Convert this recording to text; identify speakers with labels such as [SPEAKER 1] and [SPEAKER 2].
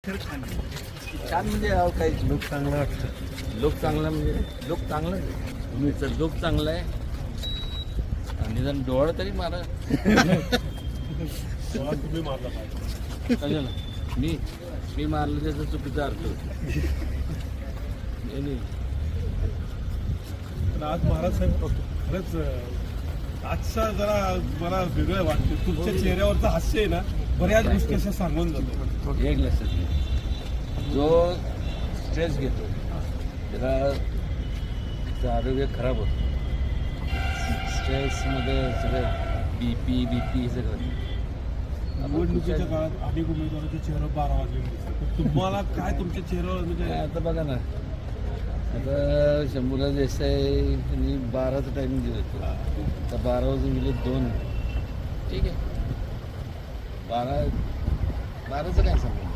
[SPEAKER 1] छान म्हणजे काही लोक चांगला वाटतं. लोक चांगला म्हणजे लोक चांगलं तुम्ही लोक चांगला आहे आणि निदान डोळा तरी मारा.
[SPEAKER 2] तुम्ही मारला पाहिजे.
[SPEAKER 1] कशाला मी मारलं त्याचा चुकीचा अर्थ होतो. नाही
[SPEAKER 2] पण आज महाराज साहेब खरंच आजचा जरा मला वेगळं वाटतं. तुमच्या चेहऱ्यावरचं हास्य आहे ना, बऱ्याच गोष्टी अशा सांगून जातो.
[SPEAKER 1] एक लक्षात घ्या, जो स्ट्रेस घेतो त्याला त्याचं आरोग्य खराब होतं. स्ट्रेसमध्ये सगळं बीपी हे सगळं.
[SPEAKER 2] निवडणुकीच्या काळात अनेक उमेदवाराच्या चेहऱ्यावर 12 वाजले दिसतात. तुम्हाला काय तुमच्या चेहऱ्यावर म्हणजे
[SPEAKER 1] आता बघा ना, आता शंभूराज देसाई यांनी 12चं टायमिंग दिलं होतं. आता 12 वाजून गेले 2. ठीक आहे, 12चं काय सांगू.